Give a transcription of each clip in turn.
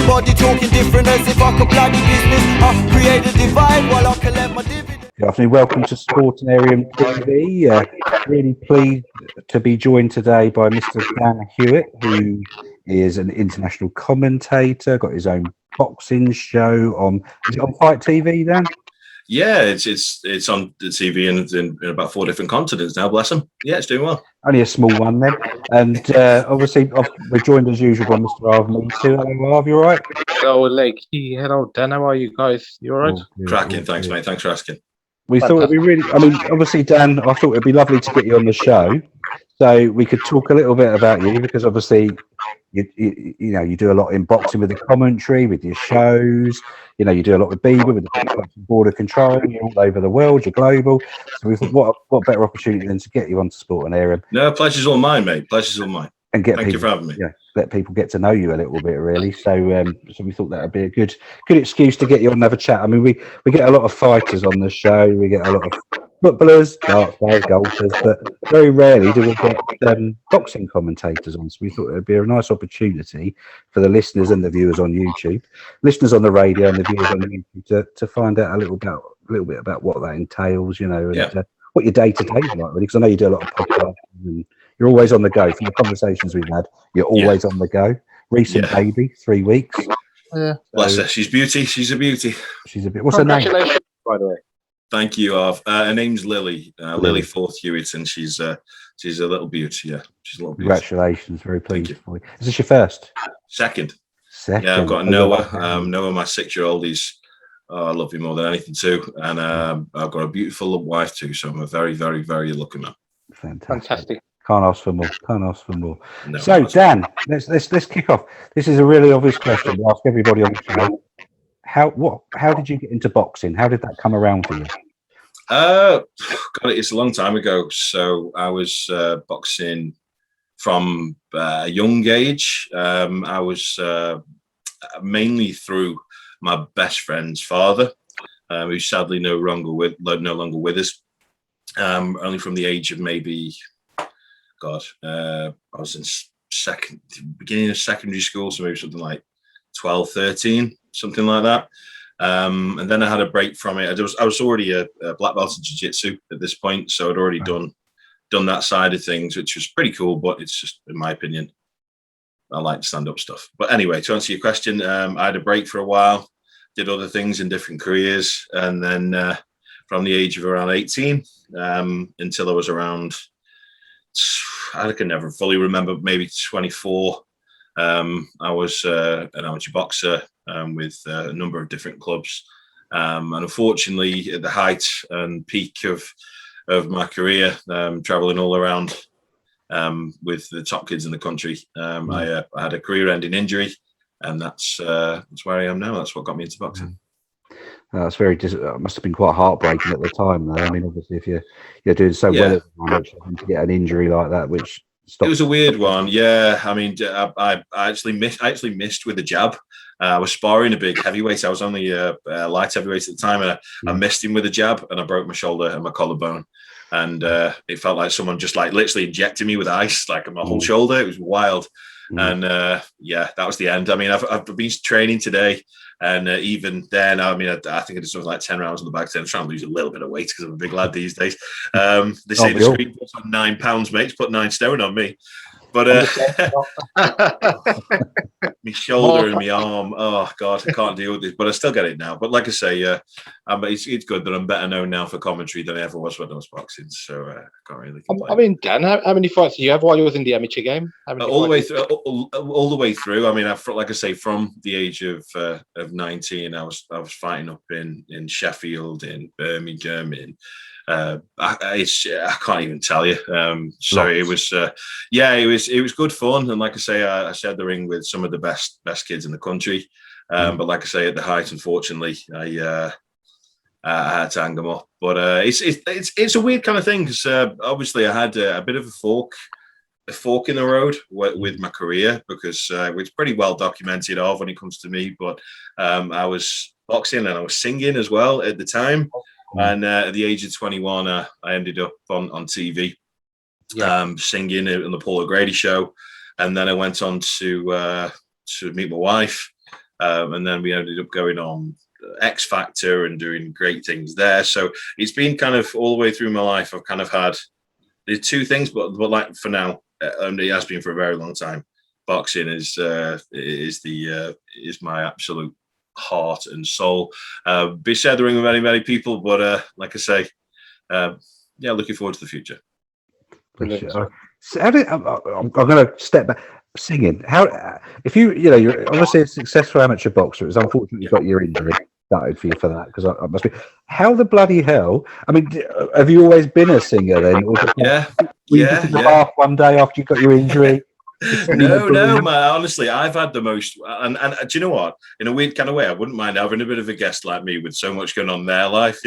Everybody talking different as if I could bloody business. I create a divide while I collect my dividends. Good afternoon, welcome to Sportanarium TV. Really pleased to be joined today by Mr. Dan Hewitt, who is an international commentator, got his own boxing show on, is it on FITE TV, Dan? Yeah, it's on the TV in about 4 different continents now, bless him. Yeah, it's doing well. Only a small one then. And obviously, we're joined as usual by Mr. Arv, me too. Hello, Arv, you all right? Hello, Lakey. Hello, Dan. How are you guys? You all right? Cracking, thanks, mate. Thanks for asking. We thought it'd be really, I mean, obviously, Dan, I thought it'd be lovely to get you on the show so we could talk a little bit about you, because obviously, you know, you do a lot in boxing with the commentary, with your shows, you know, you do a lot with Bieber, with the border control, you're all over the world, you're global. So we thought, what better opportunity than to get you onto Sportanarium? No, pleasure's all mine, mate. Pleasure's all mine. And get Thank you for having me. Yeah, let people get to know you a little bit, really. So, so we thought that would be a good excuse to get you on and have a chat. I mean, we get a lot of fighters on the show. We get a lot of footballers, darts players, golfers, but very rarely do we get boxing commentators on. So we thought it would be a nice opportunity for the listeners and the viewers on YouTube, listeners on the radio and the viewers on YouTube to find out a little bit about what that entails, you know, and what your day to day is like, really. Because I know you do a lot of podcasts and you're always on the go. From the conversations we've had, you're always on the go. Recent baby, 3 weeks. Yeah. Bless her. She's beauty. She's a beauty. She's a bit. What's her name? Congratulations, by the way. Thank you, Arv. Her name's Lily. Lily Forth Hewitt, and she's a little beauty. Yeah, she's a little beauty. Congratulations. Very pleased for you. Is this your first? Second. Second. Yeah, I've got Noah. Noah, my 6-year-old. He's I love him more than anything too, and I've got a beautiful wife too. So I'm a very, very, very lucky man. Fantastic. Can't ask for more. Can't ask for more. No, so, Dan, let's kick off. This is a really obvious question. We ask everybody on the show. How did you get into boxing? How did that come around for you? God, it's a long time ago. So I was boxing from a young age. I was mainly through my best friend's father, who's sadly no longer with us. Only from the age of maybe, I was in beginning of secondary school, so maybe something like 12, 13, something like that. And then I had a break from it. I was already a black belt in jiu-jitsu at this point, so I'd already done that side of things, which was pretty cool. But it's just, in my opinion, I like stand-up stuff. But anyway, to answer your question, I had a break for a while, did other things in different careers, and then from the age of around 18 until I was around, I can never fully remember, maybe 24. I was an amateur boxer with a number of different clubs, and unfortunately, at the height and peak of my career, traveling all around with the top kids in the country, I had a career-ending injury, and that's where I am now. That's what got me into boxing. That's very. It must have been quite heartbreaking at the time, though. I mean, obviously, if you're doing so well, to get an injury like that, which stopped. It was a weird one. Yeah, I mean, I actually missed with a jab. I was sparring a big heavyweight. I was only a light heavyweight at the time, and I missed him with a jab, and I broke my shoulder and my collarbone. And it felt like someone just like literally injected me with ice, like on my whole shoulder. It was wild. And that was the end. I mean, I've been training today. And even then, I mean, I think I did something like 10 rounds on the back. I'm trying to lose a little bit of weight because I'm a big lad these days. They say the screen puts on 9 pounds, mate. It's put 9 stone on me. But my shoulder and my arm, oh God, I can't deal with this. But I still get it now. But like I say, it's good that I'm better known now for commentary than I ever was when I was boxing. So I can't really complain. I mean, Dan, how many fights did you have while you was in the amateur game? All the way through. I mean, like I say, from the age of 19, I was fighting up in Sheffield, in Birmingham, in I can't even tell you. So it was, it was good fun. And like I say, I shared the ring with some of the best kids in the country. But like I say, at the height, unfortunately, I had to hang them up. But it's a weird kind of thing because obviously I had a bit of a fork in the road with my career because it's pretty well documented when it comes to me. But I was boxing and I was singing as well at the time. And at the age of 21, I ended up on TV singing on the Paul O'Grady show. And then I went on to meet my wife. and then we ended up going on X Factor and doing great things there. So it's been kind of all the way through my life. I've kind of had the two things, but like for now, it has been for a very long time. Boxing is my absolute heart and soul. Be said the ring with many people, but like I say, looking forward to the future. So I'm going to step back. Singing. How if you're obviously a successful amateur boxer. It's unfortunate you got your injury. Started for you for that because I must be. How the bloody hell? I mean, have you always been a singer then? Or half one day after you got your injury. No, man. Honestly, I've had the most, and do you know what? In a weird kind of way, I wouldn't mind having a bit of a guest like me with so much going on in their life,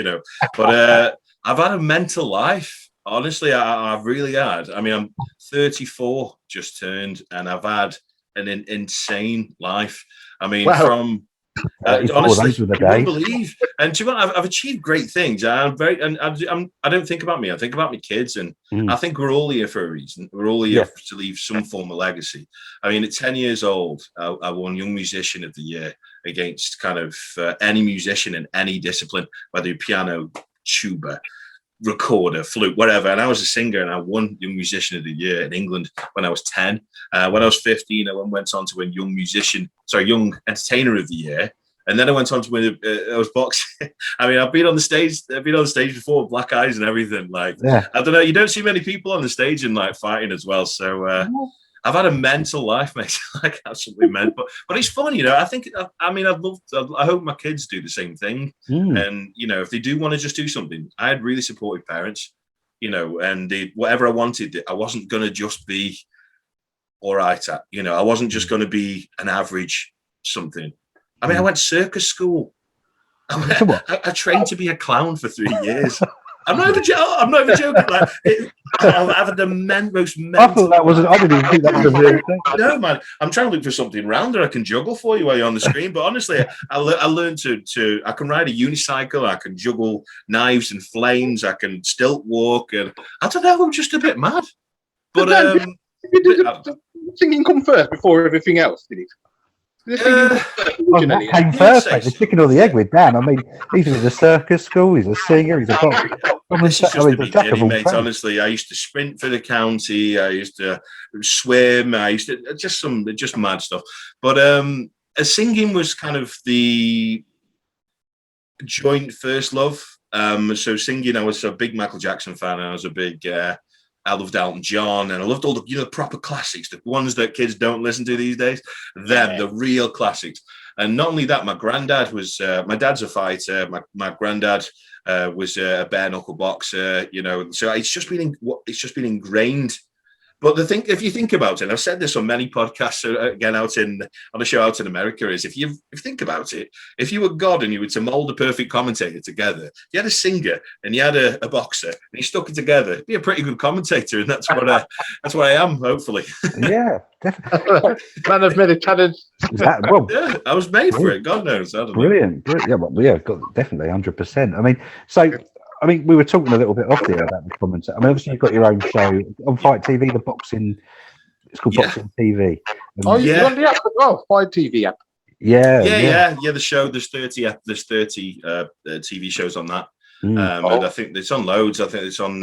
But I've had a mental life. Honestly, I've really had. I mean, I'm 34, just turned, and I've had an insane life. I mean, from honestly, you wouldn't believe. And to be honest, I've achieved great things. I don't think about me. I think about my kids, and I think we're all here for a reason. We're all here to leave some form of legacy. I mean, at 10 years old, I won Young Musician of the Year against kind of any musician in any discipline, whether you're piano, tuba, recorder, flute, whatever. And I was a singer, and I won Young Musician of the Year in England when I was 10. When I was 15, I went on to win Young Entertainer of the Year. And then I went on to win. I was boxing. I mean, I've been on the stage before, with black eyes and everything. Like, I don't know. You don't see many people on the stage and like fighting as well. So I've had a mental life, mate. Like, absolutely mental. But it's fun, I think. I hope my kids do the same thing. And if they do want to just do something, I had really supportive parents. And whatever I wanted, I wasn't going to just be all right at. I wasn't just going to be an average something. I mean, I went circus school. I trained to be a clown for 3 years. I'm not even joking. Like, I've had the most mental. I thought that was. I didn't even think that was a real thing. No, man. I'm trying to look for something rounder I can juggle for you while you're on the screen. But honestly, I learned to. I can ride a unicycle. I can juggle knives and flames. I can stilt walk, and I don't know. I'm just a bit mad. But did the singing come first before everything else? Did it? What came first, mate? The chicken or the egg with Dan? I mean, he's in the circus school. He's a singer. He's a boxer. This is just a big kiddie, mate. Honestly, I used to sprint for the county. I used to swim. I used to just mad stuff. But singing was kind of the joint first love. So singing, I was a big Michael Jackson fan. And I was a big. I loved Elton John, and I loved all the proper classics, the ones that kids don't listen to these days. The real classics. And not only that, my granddad was. My dad's a fighter. My granddad was a bare knuckle boxer. So it's just been ingrained. But the thing, if you think about it, and I've said this on many podcasts, again on a show out in America, is if you think about it, if you were God and you were to mold a perfect commentator together, you had a singer and you had a boxer, and you stuck it together, it'd be a pretty good commentator, and that's what I am, hopefully. Yeah, definitely. Man of many talents. Yeah, I was made for it. God knows. I don't know. Brilliant. Yeah, definitely 100%. We were talking a little bit off there about the comments. I mean, obviously you've got your own show on FITE TV, the boxing. It's called Boxing TV. You're on the app as well, FITE TV app. Yeah. The show. There's 30 TV shows on that, and I think it's on loads. I think it's on.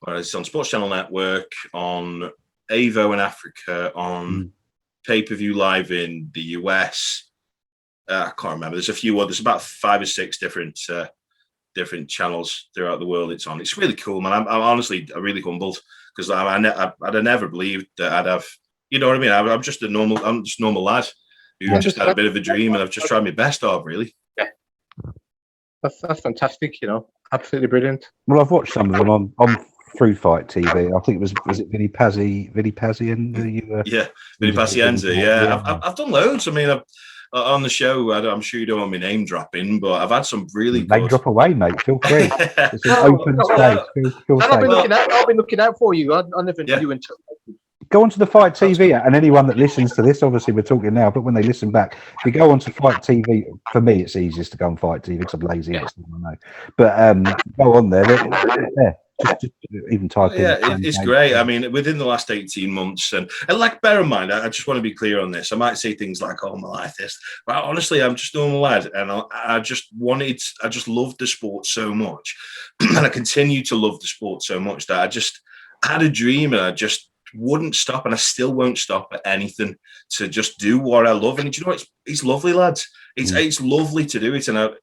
It's on Sports Channel Network, on Avo in Africa, on pay-per-view live in the US. I can't remember. There's a few others. About 5 or 6 different channels throughout the world it's on. It's really cool, man. I'm honestly really humbled because I'd have never believed that I'd have, you know what I mean? I'm just a normal lad who just had a bit of a dream, and I've just tried my best of, really. Yeah. That's fantastic, absolutely brilliant. Well, I've watched some of them on through FITE TV. I think was it Vinny Pazienza? Vinny Pazienza. Yeah, I've done loads. I mean, on the show, I'm sure you don't want me name dropping, but I've had some really good... Name drop away, mate. Feel free. It's an open space. Feel I've been looking out for you. I never knew you until... Go onto the FITE TV, and anyone that listens to this, obviously we're talking now, but when they listen back, if you go onto FITE TV, for me it's easiest to go on FITE TV because I'm lazy. But go on there. just even type in. Yeah, it's great. I mean, within the last 18 months, and like, bear in mind, I just want to be clear on this. I might say things like, "Oh, my life this," but honestly, I'm just a normal lad, and I just loved the sport so much, and I continue to love the sport so much that I had a dream, and I just wouldn't stop, and I still won't stop at anything to just do what I love. And you know, it's lovely, lads. It's lovely to do it. And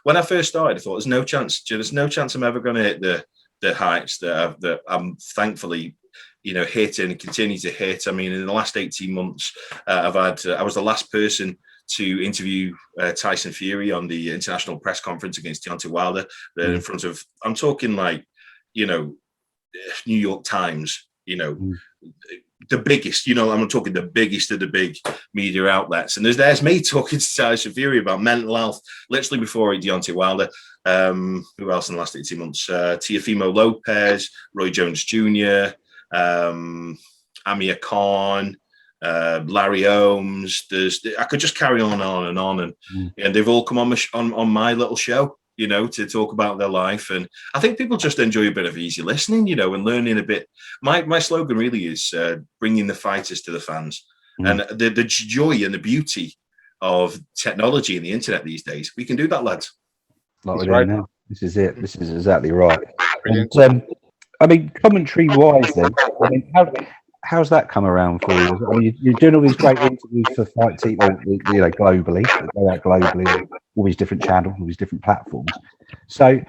when I first started, I thought there's no chance I'm ever going to hit the heights that I'm thankfully, hit and continue to hit. I mean, in the last 18 months, I was the last person to interview Tyson Fury on the international press conference against Deontay Wilder in front of, I'm talking like, New York Times, the biggest, I'm talking the biggest of the big media outlets. And there's me talking to Tyson Fury about mental health, literally before Deontay Wilder. Who else in the last 18 months? Teofimo Lopez, Roy Jones Jr., Amir Khan, Larry Holmes. I could just carry on and on. And they've all come on my little show, to talk about their life. And I think people just enjoy a bit of easy listening, and learning a bit. My slogan really is bringing the fighters to the fans. And the joy and the beauty of technology and the internet these days, we can do that, lads. Like we're doing now. This is it. This is exactly right. And, I mean, commentary-wise, then, I mean, how's that come around for you? I mean, you're doing all these great interviews for FITE, globally, go out globally, all these different channels, all these different platforms. So,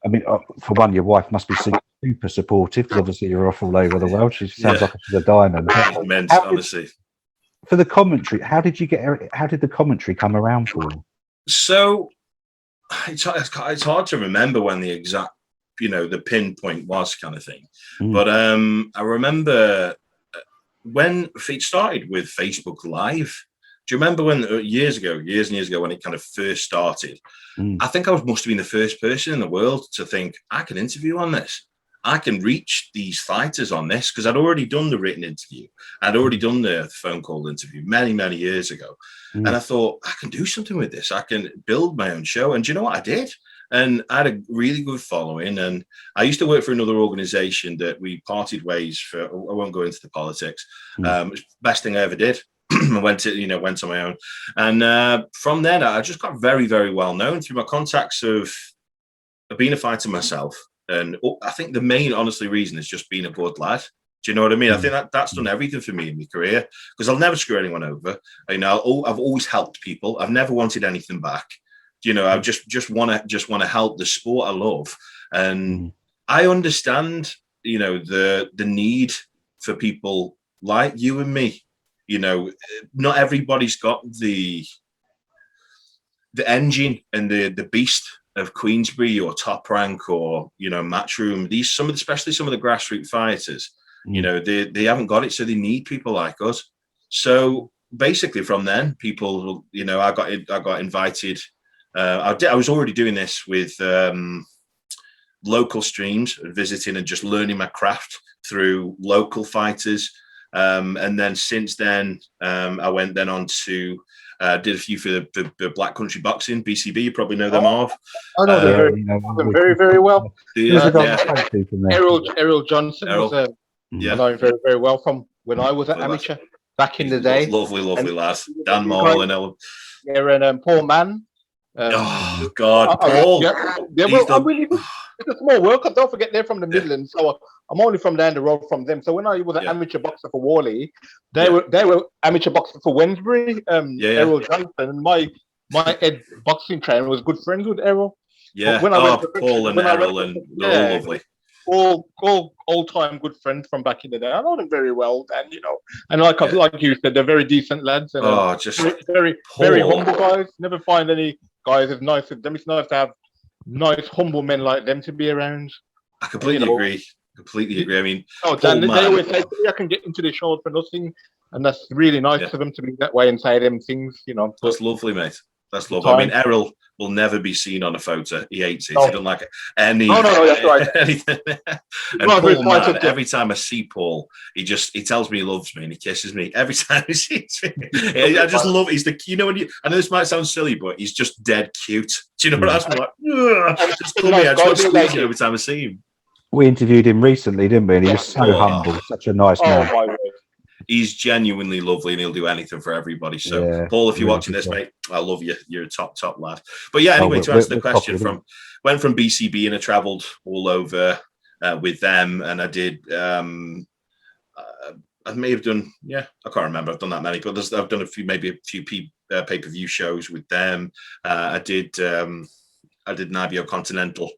I mean, for one, your wife must be super supportive, because obviously you're off all over the world. She sounds like she's a diamond. Immense, honestly. For the commentary, how did the commentary come around for you? So, it's hard to remember when the exact, the pinpoint was, kind of thing. But I remember when it started with Facebook Live. Do you remember when years and years ago when it kind of first started? I think I must have been the first person in the world to think, I can interview on this. I can reach these fighters on this, because I'd already done the written interview. I'd already done the phone call interview many, many years ago. And I thought, I can do something with this. I can build my own show. And do you know what I did? And I had a really good following. And I used to work for another organization that we parted ways for. I won't go into the politics. It's the best thing I ever did. I went on my own. And from then, I just got very, very well known through my contacts of being a fighter myself. And I think the main, honestly, reason is just being a good lad. Do you know what I mean? I think that's done everything for me in my career, because I'll never screw anyone over. I've always helped people. I've never wanted anything back. I just want to help the sport I love. And I understand, the need for people like you and me. Not everybody's got the engine and the beast of Queensbury or Top Rank or Matchroom. Especially some of the grassroots fighters, they haven't got it, so they need people like us. So basically, from then, people, I got invited. I was already doing this with local streams, visiting and just learning my craft through local fighters. And then since then, I went then on to did a few for the Black Country Boxing, BCB. You probably know them of. I know them very, very well. Errol Johnson was I know him very, very well from when I was an amateur back in the day. Lovely lad. Dan Mall and Ellen. Yeah, and Paul Mann. Oh God, Paul! It's a small world. Don't forget they're from the Midlands, so I'm only from down the road from them. So when I was an amateur boxer for Worley, they were amateur boxer for Wednesbury. Errol Johnson, and my head boxing trainer was good friends with Errol. Yeah, Paul and Errol, and they're all lovely. All old-time good friends from back in the day. I know them very well, and and like you said, they're very decent lads. And just very humble guys. Never find any guys as nice as them. It's nice to have nice, humble men like them to be around. I completely agree. I mean, Dan, they always say, I can get into the show for nothing, and that's really nice of them to be that way and say them things. That's lovely, mate. That's lovely. I mean, Errol will never be seen on a photo. He hates it. He doesn't like it. No, that's right. Anything. And Paul, man, every time I see Paul, he tells me he loves me and he kisses me every time he sees me. I just love. He's the. I know this might sound silly, but he's just dead cute. Do you know what I mean? Like, just call me. I just squeeze him every time I see him. We interviewed him recently, didn't we? And he was so Oh. humble, such a nice man. my word. He's genuinely lovely, and he'll do anything for everybody. So, Yeah, Paul, if you're really watching good this, guy. mate, I love you. You're a top lad. But yeah, anyway, to answer the question, went from BCB and I travelled all over with them, and I did. I may have done, I can't remember. I've done that many, but I've done a few pay-per-view shows with them. I did an IBO Continental.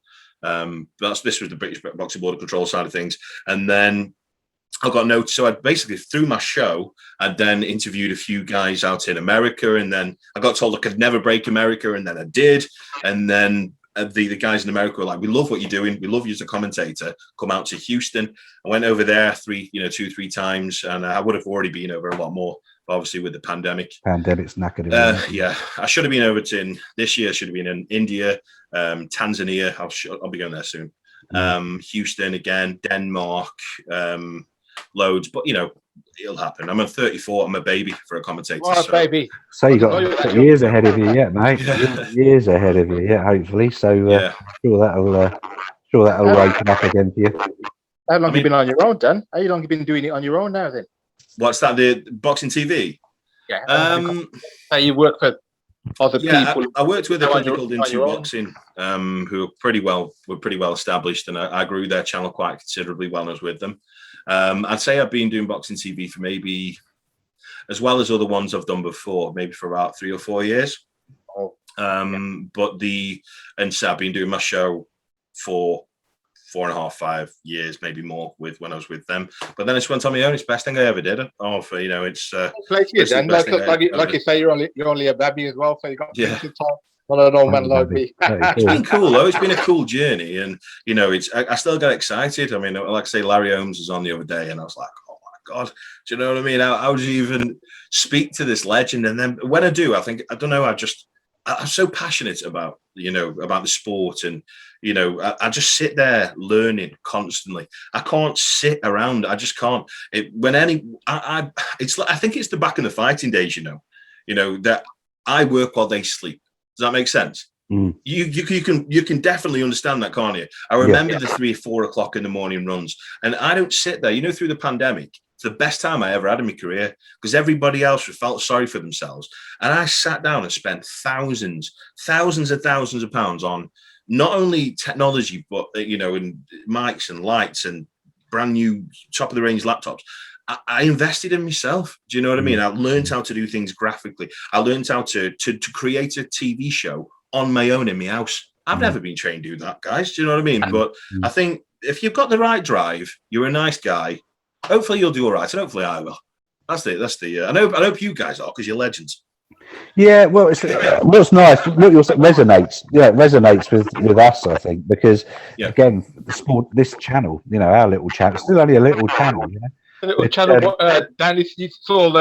This was the British Boxing Board of Control side of things, and then I got noticed. So I basically, through my show, I then interviewed a few guys out in America, and then I got told I could never break America, and then I did, and then the guys in America were like, "We love what you're doing. We love you as a commentator. Come out to Houston." I went over there 2-3 times, and I would have already been over a lot more, obviously with the pandemic. Pandemic's knackered. I should have been over to this year. Should have been in India, Tanzania. I'll be going there soon. Houston again, Denmark, loads, but it'll happen. I'm 34. I'm a baby for a commentator. What a baby! So you got years ahead of you yet, mate. Years ahead of you, hopefully. So sure that'll open up again for you. How long have you been on your own, Dan? How long have you been doing it on your own now, then? What's that? The boxing TV? Yeah. You work for other people. I worked with a company called Into Boxing, who were pretty well established, and I grew their channel quite considerably when I was with them. I'd say I've been doing boxing TV for maybe, as well as other ones I've done before, maybe for about 3 or 4 years. So I've been doing my show for 4.5, 5 years, maybe more, when I was with them. But then it's went on my own. It's the best thing I ever did. It's like you say, you're only a baby as well, so you got plenty of time. One of those men like me. It's been cool though. It's been a cool journey, and I still get excited. I mean, like I say, Larry Holmes was on the other day, and I was like, oh my god, do you know what I mean? How would you even speak to this legend? And then when I do, I'm so passionate about the sport, and I just sit there learning constantly. I can't sit around. I just can't. I think it's the back in the fighting days. That I work while they sleep. Does that make sense? You can definitely understand that, can't you? I remember the 3 or 4 o'clock in the morning runs, and I don't sit there. Through the pandemic, it's the best time I ever had in my career, because everybody else felt sorry for themselves, and I sat down and spent thousands of pounds on not only technology, but and mics and lights and brand new top of the range laptops. I invested in myself. Do you know what I mean? I learned how to do things graphically. I learned how to create a TV show on my own in my house. I've never been trained to do that, guys. Do you know what I mean? But I think if you've got the right drive, you're a nice guy. Hopefully you'll do all right, and hopefully I will. That's the. I hope you guys are, because you're legends. Yeah, well, what's nice, what you resonates. Yeah, it resonates with us, I think, because again, the sport, this channel, our little channel, still only a little channel, A little channel. Dan, it's all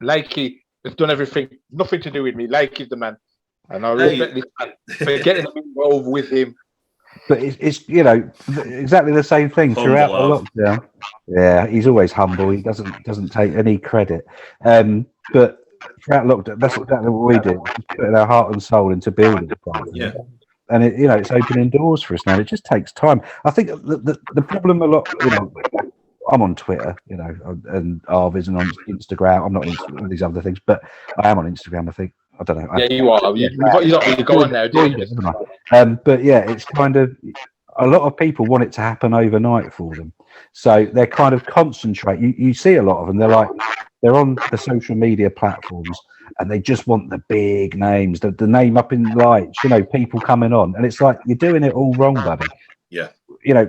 Lakey has done everything. Nothing to do with me. Lakey's the man, and I respect this man for getting involved with him. But it's exactly the same thing throughout the lockdown. Yeah, he's always humble. He doesn't take any credit. But throughout lockdown, that's exactly what we did. Just putting our heart and soul into building something. Yeah. And it's opening doors for us now. It just takes time. I think the problem a lot, I'm on Twitter, and Arvi's and on Instagram. I'm not on these other things, but I am on Instagram, I think. I don't know. Yeah, you are. You're not really going now, do you? But yeah, it's kind of, a lot of people want it to happen overnight for them. So they're kind of concentrate. You see a lot of them. They're on the social media platforms, and they just want the big names, the name up in lights, people coming on. And it's like, you're doing it all wrong, buddy. Yeah.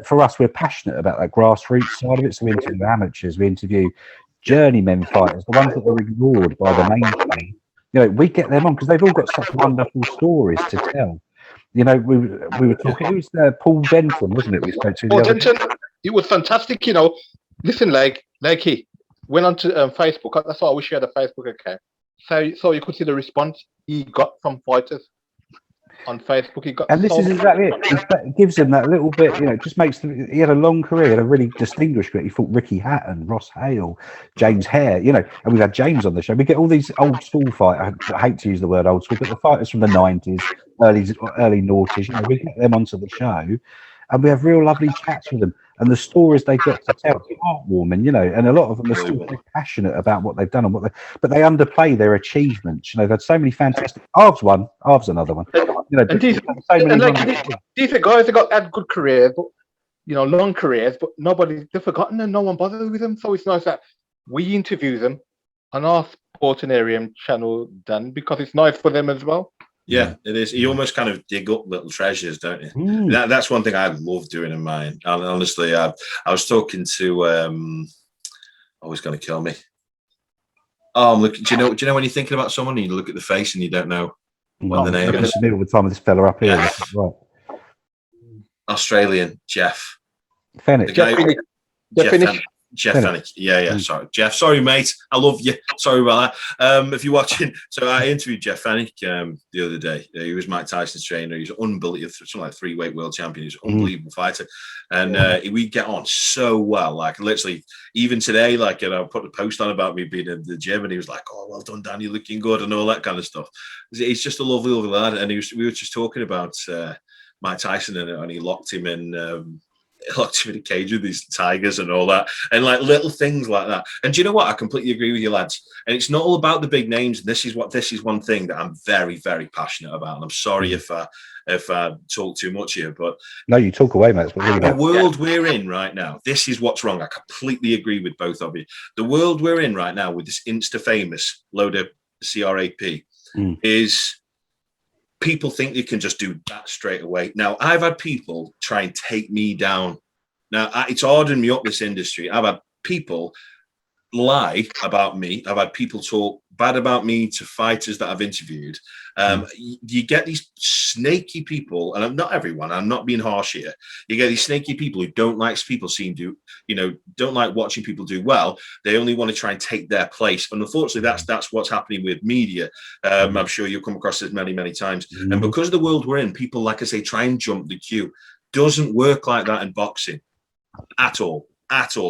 For us, we're passionate about that grassroots side of it. So we interview amateurs, we interview journeymen fighters, the ones that are ignored by the mainstream. We get them on because they've all got such wonderful stories to tell. We were talking. It was Paul Denton, wasn't it? We spoke to Paul Denton. It was fantastic. Listen, like he went on to Facebook. That's why I wish you had a Facebook account, so you could see the response he got from fighters on Facebook. This is exactly it. It gives him that little bit, just makes them. He had a long career, he had a really distinguished career. He fought Ricky Hatton, Ross Hale, James Hare, and we've had James on the show. We get all these old school fighters. I hate to use the word old school, but the fighters from the 90s, early noughties, we get them onto the show. and we have real lovely chats with them. And the stories they get to tell are heartwarming, you know. And a lot of them are still very passionate about what they've done and but they underplay their achievements. You know, they've had so many fantastic. Arv's another one. You know, and these guys have had good careers, but long careers, but they've forgotten and no one bothers with them. So it's nice that we interview them on our Sportinarium channel, Dan, because it's nice for them as well. Yeah, it is. You almost kind of dig up little treasures, don't you? That's one thing I love doing in mine. And honestly, I was talking to always going to kill me. Oh, look! Do you know when you're thinking about someone and you look at the face and you don't know what the name is? All the time with this fella up here, right? Australian Jeff Fennick. Jeff Fennick. Yeah. Sorry, Jeff. Sorry, mate. I love you. Sorry about that. If you're watching, so I interviewed Jeff Fennick the other day. He was Mike Tyson's trainer. He's unbelievable, something like 3-weight world champion. He's an unbelievable fighter, and we get on so well. Like literally, even today, I put a post on about me being in the gym, and he was like, "Oh, well done, Dan. You're looking good," and all that kind of stuff. He's just a lovely, lovely lad, and we were just talking about Mike Tyson, and he locked him in. Locked him in a cage with these tigers and all that, and like little things like that. And do you know what? I completely agree with you, lads. And it's not all about the big names. This is one thing that I'm very, very passionate about. And I'm sorry if I talk too much here, but no, you talk away, mate. The world we're in right now, this is what's wrong. I completely agree with both of you. The world we're in right now with this Insta famous load of CRAP is. People think they can just do that straight away. Now, I've had people try and take me down. Now, it's hardened me up, this industry. I've had people lie about me. I've had people talk bad about me to fighters that I've interviewed. You get these snaky people, and I'm not everyone, I'm not being harsh here. You get these snaky people who don't like people don't like watching people do well. They only want to try and take their place. And unfortunately, that's what's happening with media. I'm sure you'll come across this many, many times. And because of the world we're in, people, like I say, try and jump the queue. Doesn't work like that in boxing at all.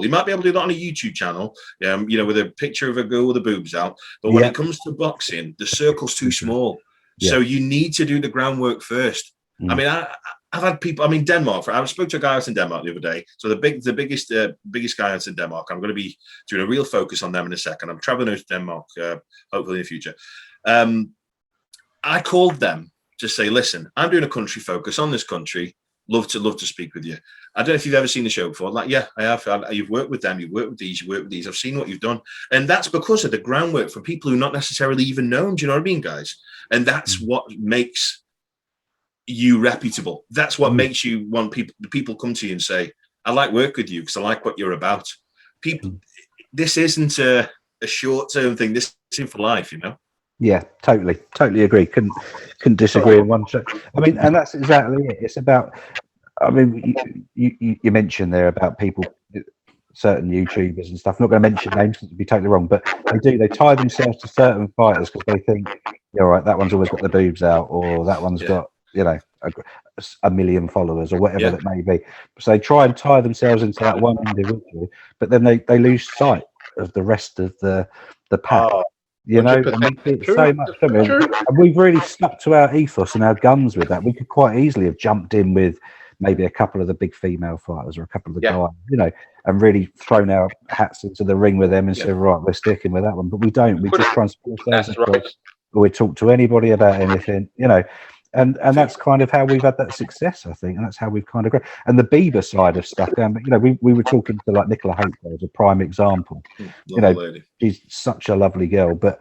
You might be able to do that on a YouTube channel, with a picture of a girl with the boobs out. But when it comes to boxing, the circle's too small. So you need to do the groundwork first. I mean, I've had people. I mean, Denmark. I spoke to a guy out in Denmark the other day. So the biggest guy out in Denmark. I'm going to be doing a real focus on them in a second. I'm traveling out to Denmark, hopefully in the future. I called them to say, listen, I'm doing a country focus on this country. Love to speak with you. I don't know if you've ever seen the show before. Like, yeah, I have. You've worked with them. You've worked with these. I've seen what you've done. And that's because of the groundwork for people who not necessarily even know. Do you know what I mean, guys? And that's what makes you reputable. That's what makes you want people come to you and say, I like work with you because I like what you're about. People, this isn't a short-term thing. This is for life, Yeah, totally agree. Couldn't disagree in one shot. I mean, and that's exactly it. It's about. I mean, you mentioned there about people, certain YouTubers and stuff. I'm not going to mention names because it'd be totally wrong, but they tie themselves to certain fighters because they think, all right, that one's always got the boobs out, or that one's got a million followers, or whatever it may be. So they try and tie themselves into that one individual, but then they lose sight of the rest of the pack. And so much. And we've really stuck to our ethos and our guns with that. We could quite easily have jumped in with maybe a couple of the big female fighters or a couple of the guys, and really thrown our hats into the ring with them and said, right, we're sticking with that one. But we don't. We just try and support ourselves or we talk to anybody about anything, and that's kind of how we've had that success, I think, and that's how we've kind of grown. And the Bieber side of stuff, we were talking to like Nicola Hope as a prime example. She's such a lovely girl, but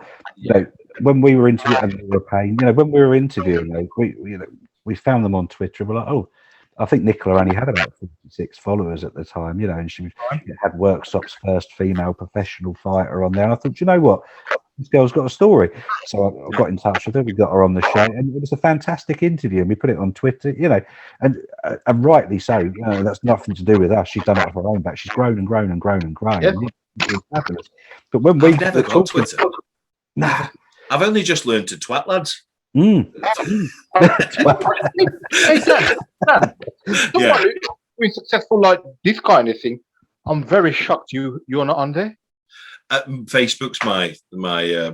when we were interviewing, when we were interviewing, we found them on Twitter. We're like, oh, I think Nicola only had about 56 followers at the time, and she had Workshop's first female professional fighter on there. And I thought, you know what? This girl's got a story. So I got in touch with her. We got her on the show, and it was a fantastic interview. And we put it on Twitter, and rightly so. That's nothing to do with us. She's done it for her own back. She's grown and grown and grown and grown. Yeah. It's fabulous. But when we've never got Twitter, I've only just learned to twat, lads. Hey, Dan, who's successful like this kind of thing, I'm very shocked you're not on there. Facebook's my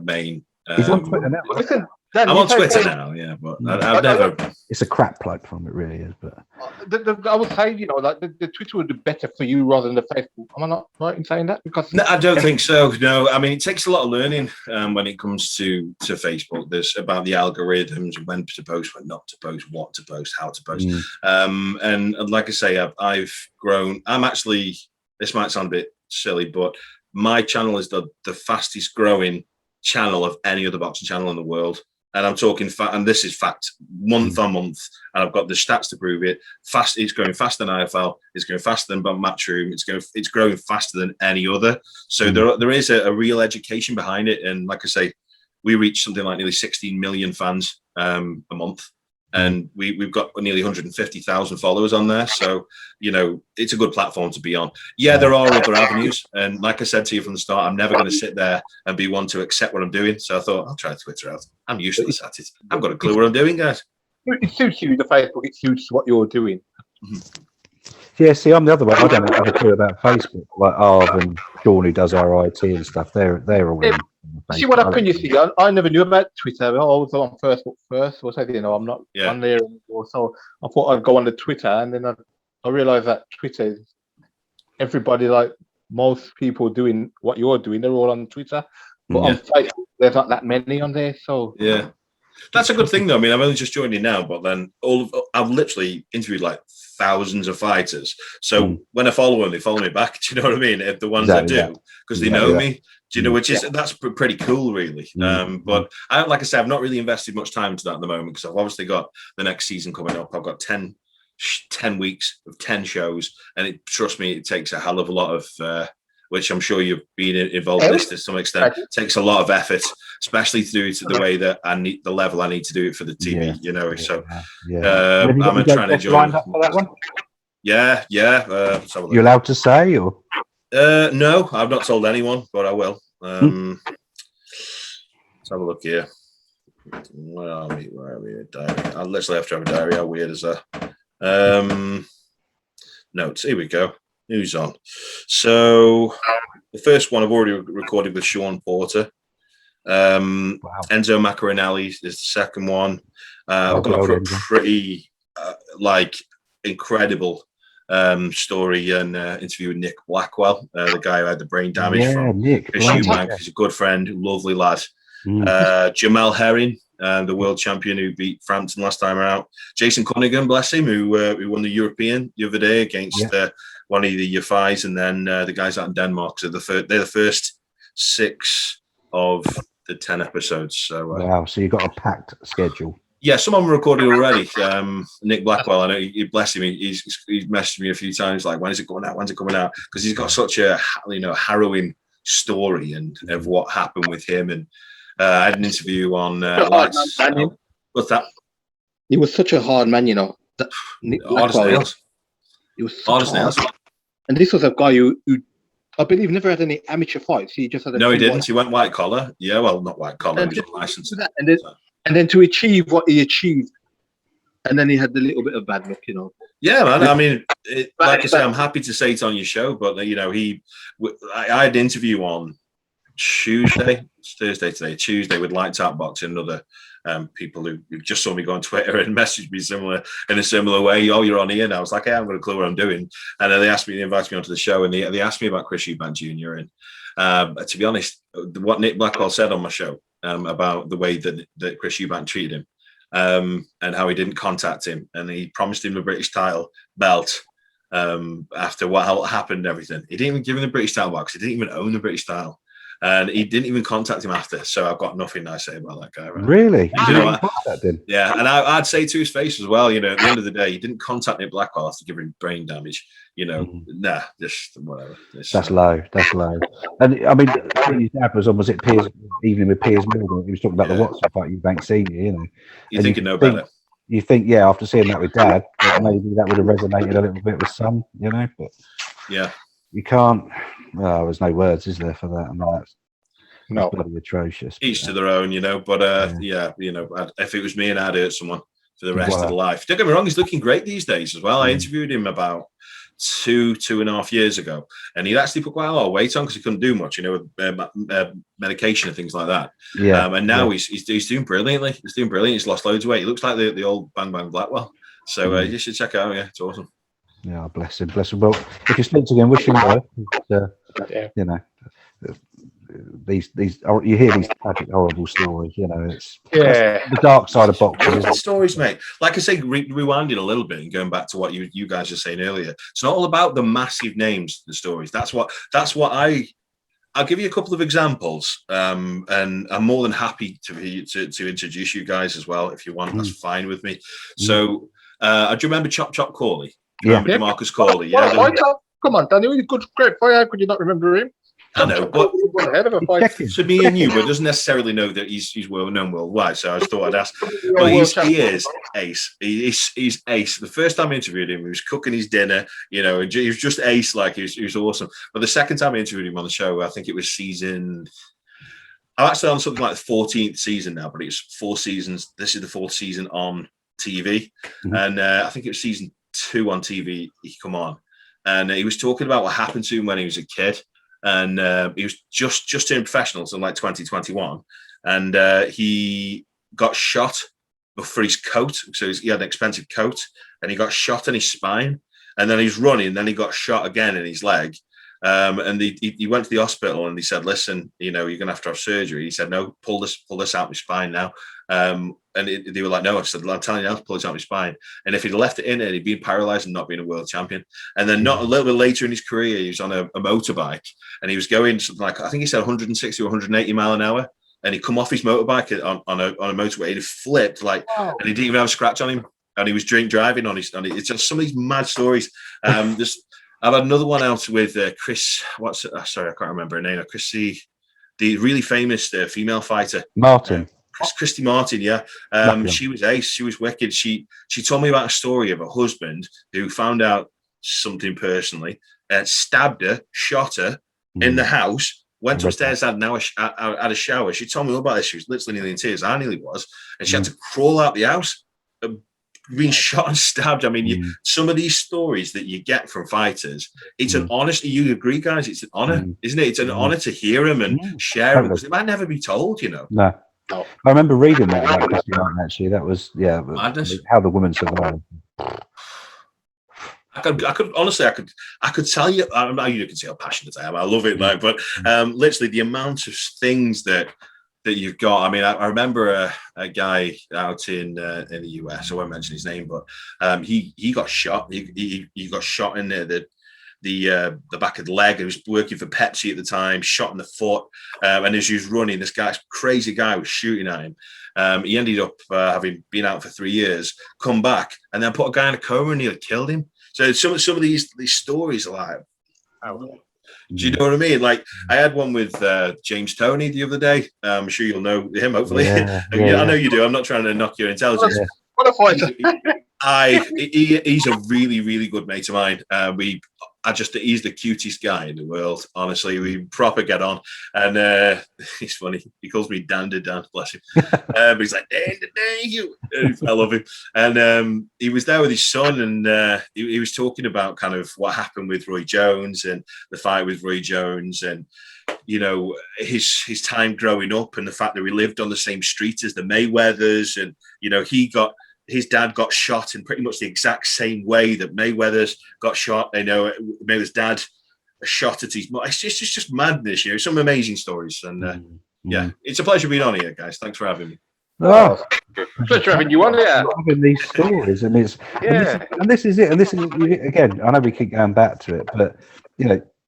main. He's on Twitter now. Listen, Dan, I'm you on say Twitter Facebook- now, yeah, but I've never. It's a crap platform, it really is. But I would say, like the Twitter would be better for you rather than the Facebook. Am I not right in saying that? Because No, I don't think so. No, I mean it takes a lot of learning when it comes to Facebook. There's about the algorithms, when to post, when not to post, what to post, how to post. And like I say, I've grown. I'm actually. This might sound a bit silly, but my channel is the fastest growing channel of any other boxing channel in the world. And I'm talking and this is fact, month on month, and I've got the stats to prove it. It's growing faster than IFL, it's going faster than Matchroom, it's growing faster than any other. So there is a real education behind it. And like I say, we reach something like nearly 16 million fans a month. And we've got nearly 150,000 followers on there. So, it's a good platform to be on. Yeah, there are other avenues. And like I said to you from the start, I'm never going to sit there and be one to accept what I'm doing. So I thought, I'll try Twitter out. I'm useless at it. I've got a clue what I'm doing, guys. it suits you, the Facebook, it suits what you're doing. yeah, see, I'm the other way. I don't have a clue about Facebook. Like Arv and Sean, who does our IT and stuff. They're all in. See what happened, you see, I never knew about Twitter. I was on Facebook first. Was I, I'm not on there anymore. So I thought I'd go on the Twitter, and then I realized that Twitter, everybody, like most people doing what you're doing, they're all on Twitter. But on Facebook, there's not that many on there. So yeah, that's a good thing, though. I mean, I've only just joined you now, but then I've literally interviewed like thousands of fighters. So when I follow them, they follow me back. Do you know what I mean? If the ones that do, because they know me. Do you know, which is that's pretty cool, really. But like I said, I've not really invested much time into that at the moment because I've obviously got the next season coming up. I've got 10 weeks of 10 shows, and trust me, it takes a hell of a lot of, which I'm sure you've been involved in this to some extent. It takes a lot of effort, especially through to the way that I need the level I need to do it for the TV. So I'm trying to join. Yeah. You're allowed to say, or? No, I've not told anyone, but I will. Let's have a look here. Where are we? Diary. I literally have to have a diary. How weird is that? Notes. Here we go. Who's on? So the first one I've already recorded with Sean Porter. Enzo Macarinelli is the second one. I've got a pretty incredible story and interview with Nick Blackwell, the guy who had the brain damage from Nick. Chris Eubank. He's a good friend, lovely lad. Jamal Herring, the world champion who beat Frampton last time out. Jason Cunningham, bless him, who won the European the other day against one of the UFIs, and then the guys out in Denmark. So they're the first 6 of the 10 episodes. So wow, so you've got a packed schedule. Yeah, some of them are recorded already. Nick Blackwell, I know, bless him, he's messaged me a few times like, when's it coming out? Because he's got such a harrowing story and of what happened with him. And I had an interview on what's that? He was such a hard man, Nick Blackwell. He was hard as nails. And this was a guy who I believe never had any amateur fights. He just had no, he didn't. He went white collar. Yeah, well, not white collar. He was licensed. And then to achieve what he achieved, and then he had the little bit of bad luck, Yeah, man. I mean, like I say, I'm happy to say it on your show, but I had an interview on Tuesday. It's Thursday today. Tuesday with Lights Out Boxing and other people who just saw me go on Twitter and messaged me in a similar way. Oh, you're on here now. I was like, hey, I haven't got a clue what I'm doing. And then they invited me onto the show, and they asked me about Chris Eubank Jr. And to be honest, what Nick Blackwell said on my show about the way that Chris Eubank treated him and how he didn't contact him, and he promised him the British title belt after what happened and everything. He didn't even give him the British title box. He didn't even own the British title. And he didn't even contact him after, so I've got nothing nice to say about that guy. Right? Really? Yeah, and I'd say to his face as well. At the end of the day, he didn't contact Nick Blackwell after giving him brain damage. Nah, just whatever. That's low. That's low. And I mean, his dad was on. Was it Piers Evening with Piers Morgan? He was talking about the Watson fight, Eubank Senior. You think you know better? You think, after seeing that with Dad, that maybe that would have resonated a little bit with Son, But yeah. You can't. Well, there's no words, is there, for that? I mean, that's bloody atrocious. Each to their own, But if it was me and I'd hurt someone for the rest of the life. Don't get me wrong, he's looking great these days as well. I interviewed him about two and a half years ago, and he'd actually put quite a lot of weight on because he couldn't do much, with medication and things like that. And now he's doing brilliantly. He's doing brilliant. He's lost loads of weight. He looks like the old Bang Bang Blackwell. So you should check it out. Yeah, it's awesome. Yeah, bless him. Well, if you speak to him, wish him well. These you hear these tragic, horrible stories. It's the dark side of boxing. Stories, mate. Like I say, rewinding a little bit and going back to what you guys were saying earlier. It's not all about the massive names. The stories. That's what I'll give you a couple of examples, and I'm more than happy to introduce you guys as well if you want. That's fine with me. So, do you remember Chop Chop Corley? Remember Marcus Corley? Come on, Danny, he's good, great fighter. Could you not remember him? I know, but to me and you, but doesn't necessarily know that he's well known worldwide. So I just thought I'd ask. But he is ace. He's ace. The first time I interviewed him, he was cooking his dinner. He was just ace. Like he was awesome. But the second time I interviewed him on the show, I think it was season. I'm actually on something like the 14th season now, but it's 4 seasons. This is the 4th season on TV, and I think it was season 2 on TV. He come on, and he was talking about what happened to him when he was a kid. And he was just turned professional, so like 2021, and he got shot for his coat. So he had an expensive coat, and he got shot in his spine, and then he's running, and then he got shot again in his leg. And he went to the hospital, and he said, "Listen, you're going to have surgery." He said, "No, pull this out my spine now." And they were like, "No." I said, "I'm telling you now, pull it out my spine." And if he'd left it in it, he'd been paralyzed and not been a world champion. And then not a little bit later in his career, he was on a motorbike, and he was going something like, I think he said 160 or 180 mile an hour. And he come off his motorbike on a motorway, and he flipped and he didn't even have a scratch on him. And he was drink driving on his. It's just some of these mad stories. I've had another one out with Chris. Sorry, I can't remember her name. Chrissy, the really famous female fighter. Martin. Christy Martin, yeah. She was ace. She was wicked. She told me about a story of a husband who found out something personally, stabbed her, shot her in the house, went upstairs, had a shower. She told me all about this. She was literally nearly in tears. I nearly was. And she had to crawl out the house, being shot and stabbed. I mean, some of these stories that you get from fighters, it's an honesty. You agree, guys? It's an honor, isn't it? It's an honor to hear them and share them because it might never be told, No. I remember reading that about Christy Martin, actually. That was, madness. How the woman survived. I could tell you. I know you can see how passionate I am. I love it, like, but literally the amount of things that you've got. I mean, I remember a guy out in the US. I won't mention his name, but he got shot. He got shot in the back of the leg. He was working for Pepsi at the time, shot in the foot, and as he was running, this crazy guy was shooting at him. He ended up having been out for 3 years, come back, and then put a guy in a coma and nearly killed him. So some of these stories are like, do you know what I mean? Like I had one with James Toney the other day. I'm sure you'll know him, hopefully. I know you do. I'm not trying to knock your intelligence. What a fighter! He's a really, really good mate of mine. He's the cutest guy in the world. Honestly, we proper get on, and he's funny. He calls me Dan, bless him. But he's like, Dan, you. I love him. And he was there with his son, and he was talking about kind of what happened with Roy Jones and the fight with Roy Jones, and his time growing up, and the fact that we lived on the same street as the Mayweathers, and his dad got shot in pretty much the exact same way that Mayweather's got shot. Mayweather's dad shot at his mom. It's just madness, some amazing stories. And it's a pleasure being on here, guys. Thanks for having me. Oh, pleasure having you on here. Having these stories, and this is it. And this is again. I know we keep going back to it, but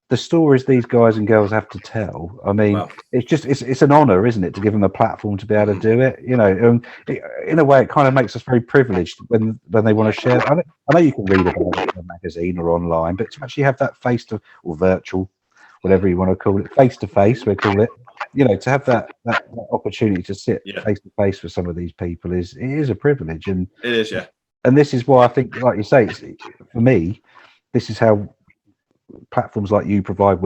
the stories these guys and girls have to tell. I mean, it's an honour, isn't it, to give them a platform to be able to do it? In a way, it kind of makes us very privileged when they want to share. I know you can read about it in a magazine or online, but to actually have that or virtual, whatever you want to call it, face to face, we call it. To have that opportunity to sit face to face with some of these people is a privilege, and it is, yeah. And this is why I think, like you say, for me, this is how platforms like we provide.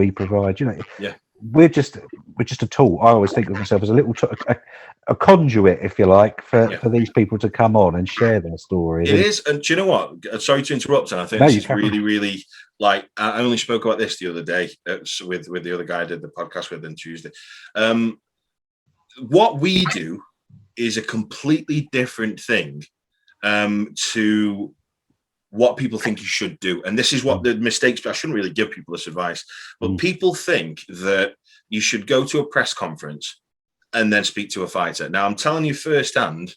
we're just a tool. I always think of myself as a little a conduit, if you like, for these people to come on and share their stories. It is, and do you know what? Sorry to interrupt, and I think this is really, really like I only spoke about this the other day with the other guy I did the podcast with on Tuesday. What we do is a completely different thing to what people think you should do. And this is what the mistakes, I shouldn't really give people this advice, but people think that you should go to a press conference and then speak to a fighter. Now, I'm telling you firsthand,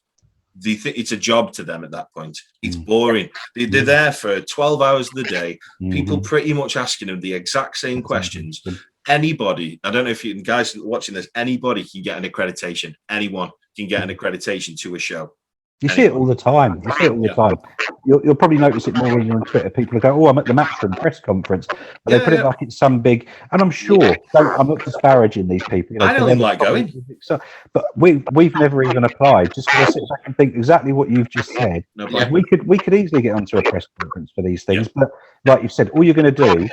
it's a job to them at that point. It's boring. They're there for 12 hours of the day, people pretty much asking them the exact same questions. Anybody, I don't know if you guys watching this, anybody can get an accreditation. Anyone can get an accreditation to a show. You see it all the time. You see it all the time. You'll probably notice it more when you're on Twitter. People go, "Oh, I'm at the Matchroom press conference," but they put it like it's some big. And I'm sure, I'm not disparaging these people. You know, I don't like going, but we've never even applied. Just to sit back and think exactly what you've just said. No, we could easily get onto a press conference for these things, but like you said, all you're going to do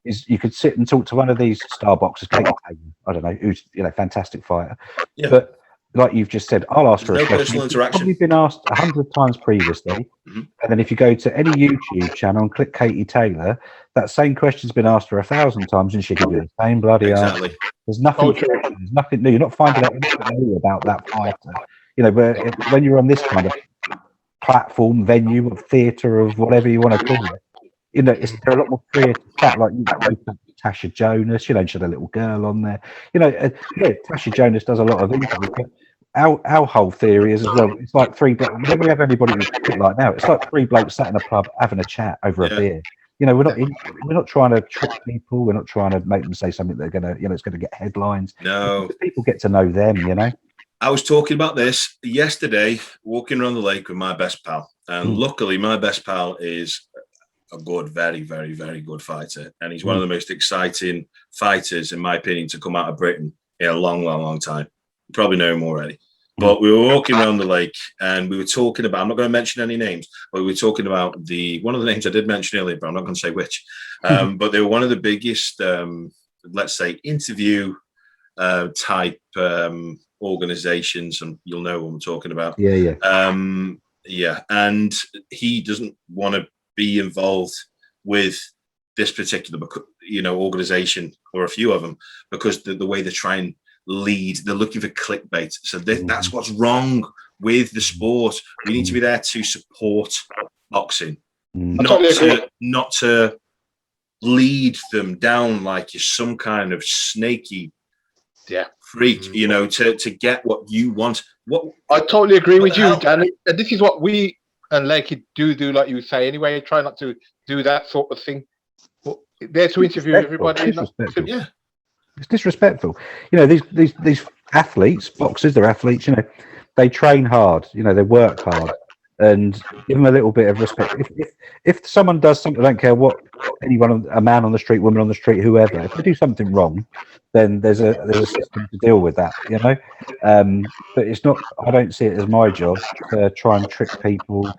is you could sit and talk to one of these star boxers, Katie Taylor, I don't know, who's fantastic fighter, but. Like you've just said, I'll ask her a question. Personal interaction. Probably been asked 100 times previously, and then if you go to any YouTube channel and click Katie Taylor, that same question's been asked her 1,000 times, and she'll give you the same bloody answer. There's nothing. There's nothing new. You're not finding out anything new about that fighter. You know, but when you're on this kind of platform, venue, of theatre, of whatever you want to call it, you know, there are a lot more creative chat. Like Tasha Jonas, you know, she had a little girl on there. You know, Tasha Jonas does a lot of interviews. Our whole theory is as well. It's like three blokes. Whenever we have anybody who's like now, it's like three blokes sat in a pub having a chat over a beer. You know, we're not trying to trick people. We're not trying to make them say something they're gonna, it's going to get headlines. No, people get to know them. You know, I was talking about this yesterday, walking around the lake with my best pal, and luckily, my best pal is a good, very, very, very good fighter, and he's one of the most exciting fighters, in my opinion, to come out of Britain in a long, long, long time. You probably know him already. But we were walking around the lake and we were talking about, I'm not going to mention any names, but we were talking about one of the names I did mention earlier, but I'm not going to say which. But they were one of the biggest, let's say, interview type organizations, and you'll know what I'm talking about. And he doesn't want to be involved with this particular, organization, or a few of them, because the way they try and lead, they're looking for clickbait. So that's what's wrong with the sport. We need to be there to support boxing, not to lead them down like you're some kind of snaky freak, to get what you want. I totally agree with you, Dan. And this is what we and Lakey do, like you say anyway. Try not to do that sort of thing. But there to interview everybody. It's disrespectful. You know, these athletes, boxers, they're athletes, they train hard, they work hard, and give them a little bit of respect. If someone does something, I don't care what anyone, a man on the street, woman on the street, whoever, if they do something wrong, then there's a system to deal with that, but it's not, I don't see it as my job to try and trick people,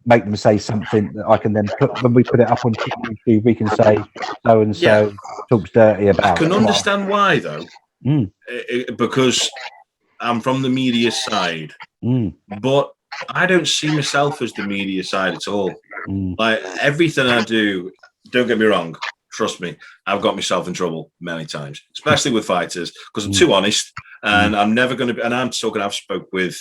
make them say something that I can then when we put it up on YouTube, we can say so and so talks dirty about. I can understand why though, because I'm from the media side, but I don't see myself as the media side at all. Like everything I do, don't get me wrong, trust me, I've got myself in trouble many times, especially with fighters, because I'm too honest, and I'm never going to be. And I've spoke with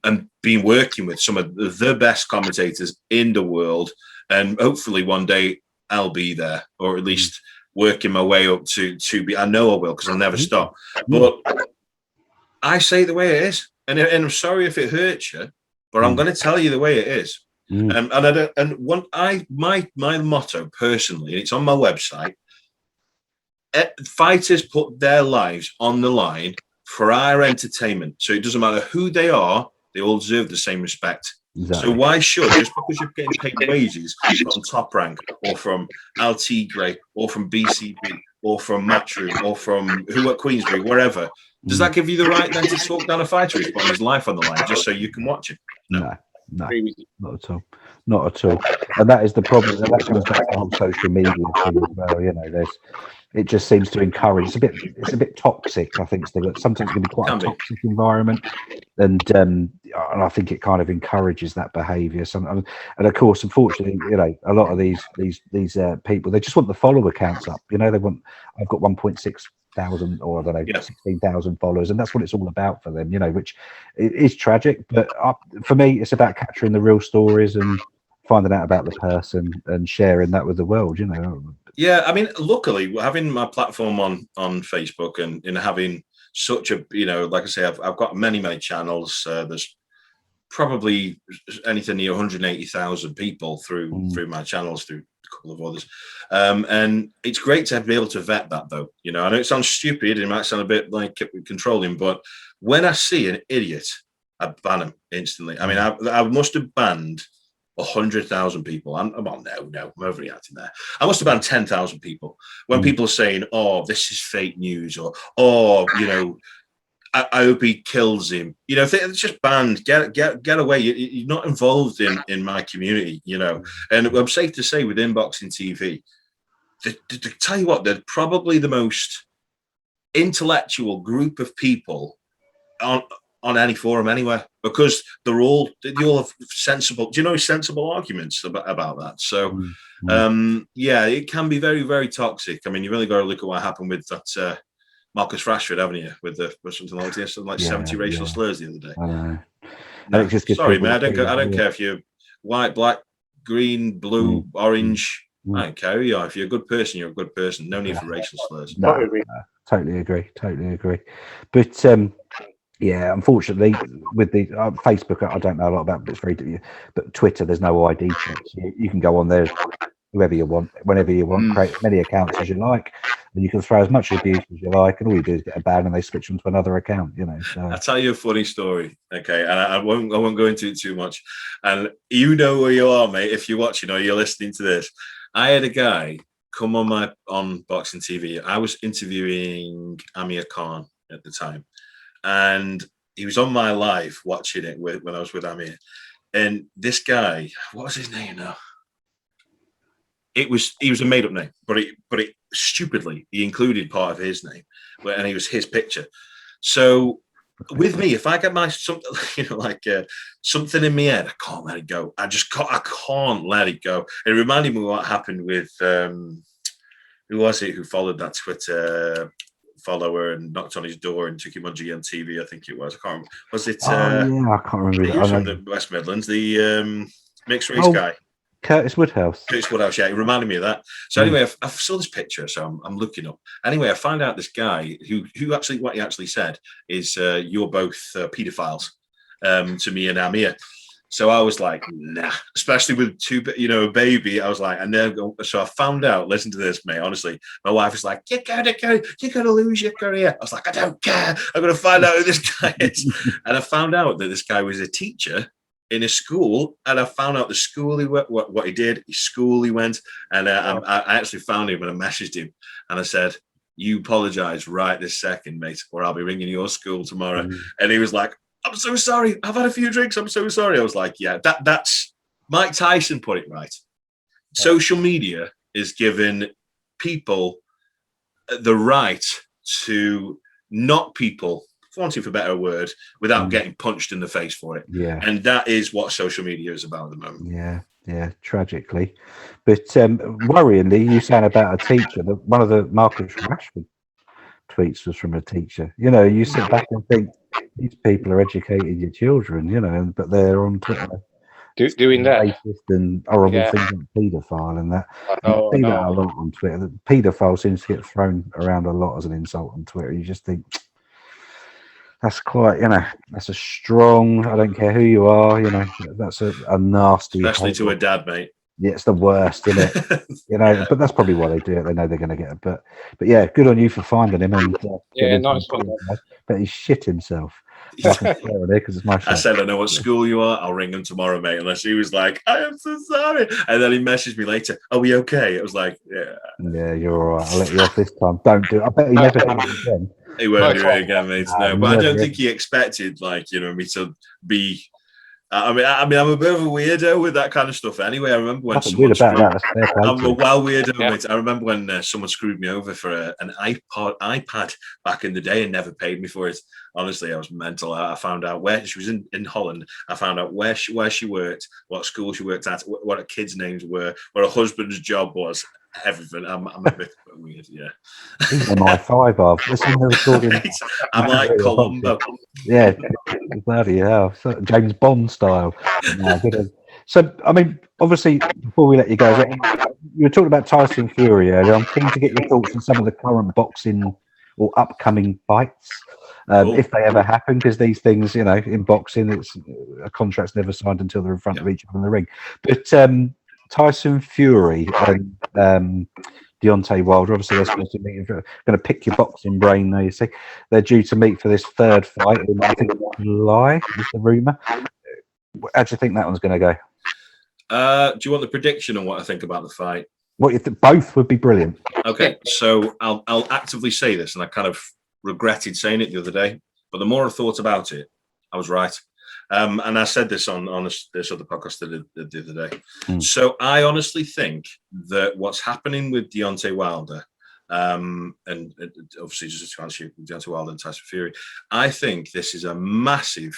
and been working with some of the best commentators in the world, and hopefully one day I'll be there, or at least working my way up to be. I know I will, because I'll never stop. But I say it the way it is, and I'm sorry if it hurts you, but I'm going to tell you the way it is. My motto personally, and it's on my website, fighters put their lives on the line for our entertainment. So it doesn't matter who they are, they all deserve the same respect. Exactly. So why should, just because you're getting paid wages from Top Rank, or from Al Tigre, or from BCB, or from Matchroom, or from who at Queensbury, wherever, does that give you the right then to talk down a fighter who's putting his life on the line just so you can watch it? No, not at all. not at all. And that is the problem. And that comes back to the whole social media thing as well. You know, it just seems to encourage. It's a bit toxic. I think sometimes it can be quite a toxic environment, and I think it kind of encourages that behaviour. And of course, unfortunately, you know, a lot of these people, they just want the follower counts up. You know, I've got 1.6 thousand, or I don't know, 16,000 followers, and that's what it's all about for them. You know, which is tragic, but for me, it's about capturing the real stories and finding out about the person and sharing that with the world. You know. Yeah, I mean, luckily, having my platform on Facebook and having such a, you know, like I say, I've got many channels. There's probably anything near 180,000 people through my channels, through a couple of others, and it's great to be able to vet that, though. You know, I know it sounds stupid, it might sound a bit like controlling, but when I see an idiot, I ban him instantly. I mean, I must have banned 100,000 people. I'm overreacting there. I must have banned 10,000 people when people are saying, "Oh, this is fake news," or "Oh, you know, I hope he kills him." You know, if it's just banned, get away. You're not involved in my community, you know. And I'm safe to say, with Inboxing TV, to tell you what, they're probably the most intellectual group of people on any forum anywhere, because they all have sensible, sensible arguments about that. So yeah, it can be very, very toxic. I mean, you've really got to look at what happened with that Marcus Rashford, haven't you, with something like 70 racial slurs the other day. I know. No, sorry, man, I don't care if you're white, black, green, blue, orange. I don't care who you are. If you're a good person, you're a good person. No need for racial slurs. No, totally agree. But yeah, unfortunately, with the Facebook, I don't know a lot about, but it's very. But Twitter, there's no ID checks. You can go on there, whoever you want, whenever you want, create as many accounts as you like, and you can throw as much abuse as you like, and all you do is get a ban, and they switch them to another account. You know. So. I'll tell you a funny story, okay? And I won't go into it too much. And you know where you are, mate, if you're watching or you're listening to this. I had a guy come on Boxing TV. I was interviewing Amir Khan at the time. And he was on my live watching it when I was with Amir. And this guy, what was his name now? He was a made-up name, but it stupidly, he included part of his name, and it was his picture. So with me, if I get something in my head, I can't let it go. I can't let it go. It reminded me of what happened with, who was it who followed that Twitter follower and knocked on his door and took him on GMTV, I think it was. I can't remember. Was it? Yeah, I can't remember. He was from the West Midlands, the mixed race guy. Curtis Woodhouse. Yeah, it reminded me of that. So anyway, I saw this picture, so I'm looking up. Anyway, I find out this guy who actually, what he actually said is, "You're both paedophiles," to me and Amir. So I was like, nah, especially with a baby. I was like, so I found out, listen to this, mate, honestly. My wife was like, you're going to lose your career. I was like, I don't care. I'm going to find out who this guy is. And I found out that this guy was a teacher in a school. And I found out the school he went, what he did, his school he went. And I actually found him and I messaged him. And I said, you apologize right this second, mate, or I'll be ringing your school tomorrow. And he was like, I'm so sorry. I've had a few drinks. I'm so sorry. I was like, yeah, that's Mike Tyson put it right. Social media is giving people the right to knock people, for wanting for a better word, without getting punched in the face for it. Yeah. And that is what social media is about at the moment. Yeah, tragically. But worryingly, you saying about a teacher, that one of the Marcus Rashford tweets was from a teacher. You know, you sit back and think, these people are educating your children, you know, but they're on Twitter doing that and horrible things like paedophile and that. I know. That a lot on Twitter. The paedophile seems to get thrown around a lot as an insult on Twitter. You just think that's quite, that's a strong. I don't care who you are, that's a nasty. Especially to a dad, mate. Yeah, it's the worst, isn't it? But that's probably why they do it. They know they're going to get it. But yeah, good on you for finding him. And nice one. But he shit himself. So I can swear on it because it's my show. I said, I know what school you are. I'll ring him tomorrow, mate. Unless he was like, I am so sorry. And then he messaged me later. Are we okay? It was like, yeah. Yeah, you're all right. I'll let you off this time. Don't do it. I bet he never did it again. He won't do it again, mate. No, but I don't think he expected, me to be I'm a bit of a weirdo with that kind of stuff. Anyway, I remember when Nothing weird about that. That's fair play I'm to a you. wild weirdo, mate. I remember when someone screwed me over for an iPad back in the day and never paid me for it. Honestly, I was mental. I found out where she was in Holland. I found out where she worked, what school she worked at, what her kids' names were, what her husband's job was. Everything. I'm a bit weird, yeah. He's on my 5 of. Listen, they were recording. I'm like Columbo. Yeah, bloody hell. So, James Bond style. No, good. So, I mean, obviously, before we let you go, you were talking about Tyson Fury earlier. I'm keen to get your thoughts on some of the current boxing or upcoming fights, if they ever happen, because these things, in boxing, it's a contract's never signed until they're in front of each other in the ring. But Tyson Fury and Deontay Wilder, obviously they're supposed to meet. Going to pick your boxing brain now. You see, they're due to meet for this third fight in, I think, July. Is the rumor? How do you think that one's going to go? Do you want the prediction on what I think about the fight? What you think? Both would be brilliant. Okay, so I'll actively say this, and I kind of regretted saying it the other day, but the more I thought about it, I was right. And I said this on this other podcast the other day. So I honestly think that what's happening with Deontay Wilder, and obviously just to answer Deontay Wilder and Tyson Fury, I think this is a massive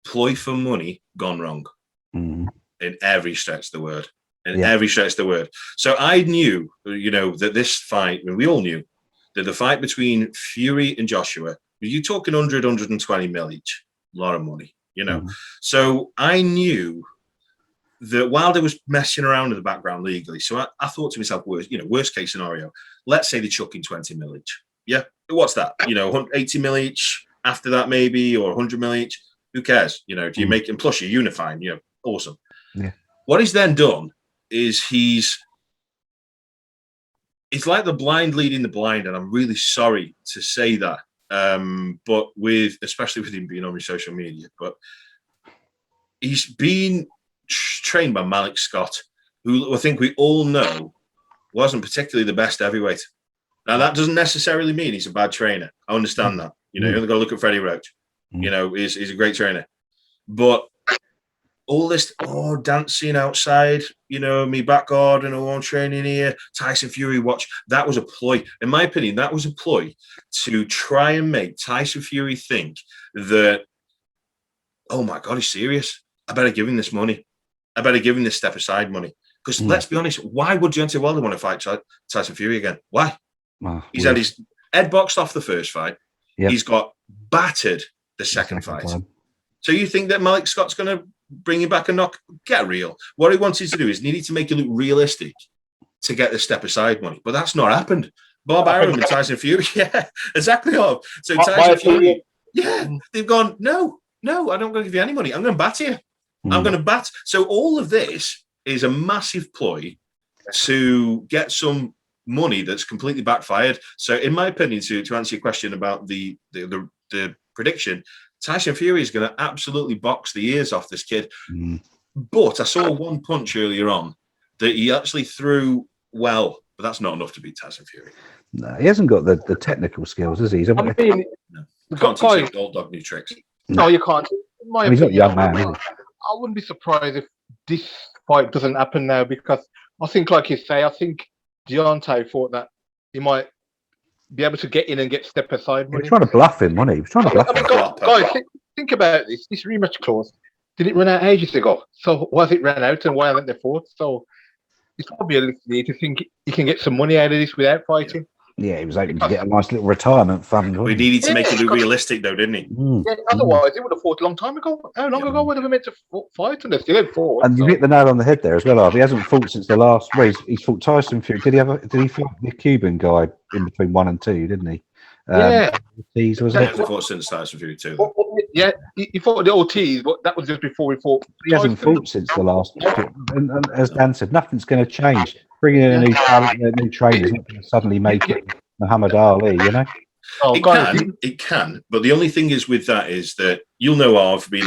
ploy for money gone wrong in every stretch of the word. Every stretch of the word. So I knew, that this fight, we all knew that the fight between Fury and Joshua, you're talking 120 mil each. A lot of money, So I knew that Wilder was messing around in the background legally. So I thought to myself, worst case scenario, let's say they're chucking 20 mil each. Yeah. What's that? 80 mil each after that, maybe, or 100 mil each. Who cares? Do you make, and plus you're unifying, awesome. Yeah. What he's then done is he's like the blind leading the blind. And I'm really sorry to say that. But especially with him being on social media, but he's been trained by Malik Scott, who I think we all know wasn't particularly the best heavyweight. Now that doesn't necessarily mean he's a bad trainer. I understand that. You only got to look at Freddie Roach. He's a great trainer, but all this dancing outside, me back garden, I'm training here, Tyson Fury watch. That was a ploy. In my opinion, that was a ploy to try and make Tyson Fury think that, oh my God, he's serious. I better give him this money. I better give him this step aside money. Because let's be honest, why would Deontay Wilder want to fight Tyson Fury again? Why? He's had his head boxed off the first fight. Yep. He's got battered the second fight. Time. So you think that Malik Scott's going to bring you back a knock? Get real. What he wanted to do is needed to make you look realistic to get the step aside money, but that's not happened. Bob Arum and Tyson Fury, exactly. So Tyson Fury, they've gone. No, I'm not going to give you any money. I'm going to bat you. I'm going to bat. So all of this is a massive ploy to get some money that's completely backfired. So, in my opinion, to answer your question about the prediction, Tyson Fury is going to absolutely box the ears off this kid. But I saw one punch earlier on that he actually threw well, but that's not enough to beat Tyson Fury. No, he hasn't got the technical skills, has he? No. You can't teach old dog new tricks. No, you can't. He's not a young man, is he? I wouldn't be surprised if this fight doesn't happen now, because I think, like you say, I think Deontay thought that he might be able to get in and get step aside money. He was trying to bluff him, wasn't he? He was trying to bluff him. Guys, think about this. This rematch clause, did it run out ages ago? So was it ran out, and why haven't they fought? So it's obviously to think he can get some money out of this without fighting. Yeah, he was hoping to get a nice little retirement fund. We needed to make it look realistic, though, didn't he? Yeah, otherwise, he would have fought a long time ago. How long ago would have been meant to fight? And they still had fought. And you hit the nail on the head there as well, Arv. He hasn't fought since the last race. He's fought Tyson Fury. Did he fight the Cuban guy in between 1 and 2? Didn't he? Ortiz, was it? He fought since Tyson Fury too. Yeah, he fought the Ortiz, but that was just before we fought. He hasn't fought since the last. And as Dan said, nothing's going to change. Bringing in a new talent, a new trainer is not going to suddenly make it Muhammad Ali, It can, but the only thing is with that is that you'll know of me.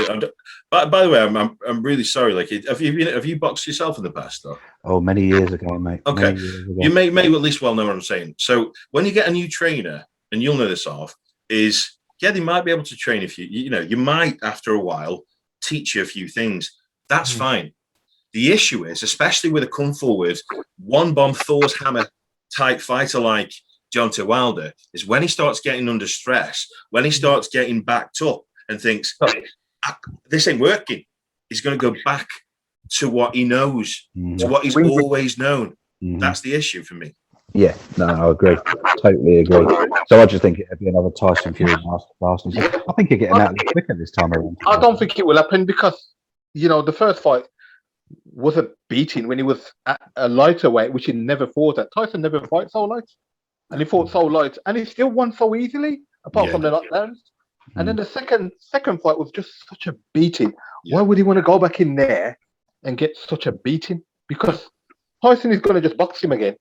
By the way, I'm really sorry. Like, have you boxed yourself in the past, though? Oh, many years ago, mate. Okay, you may at least well know what I'm saying. So when you get a new trainer, and you'll know this, of is they might be able to train if you might after a while teach you a few things. That's fine. The issue is, especially with a come forward, one bomb Thor's hammer type fighter like Deontay Wilder, is when he starts getting under stress, when he starts getting backed up and thinks, this ain't working, he's going to go back to what he knows, to what he's always known. That's the issue for me. Yeah, no, I agree. Totally agree. So I just think it'd be another Tyson Fury masterclass. I think you're getting out quicker this time around. I don't think it will happen because, you know, the first fight was a beating when he was at a lighter weight, which he never fought at. Tyson never fights so light. And he fought so light. And he still won so easily, apart from the knockdowns. And then the second fight was just such a beating. Why would he want to go back in there and get such a beating? Because Tyson is going to just box him again,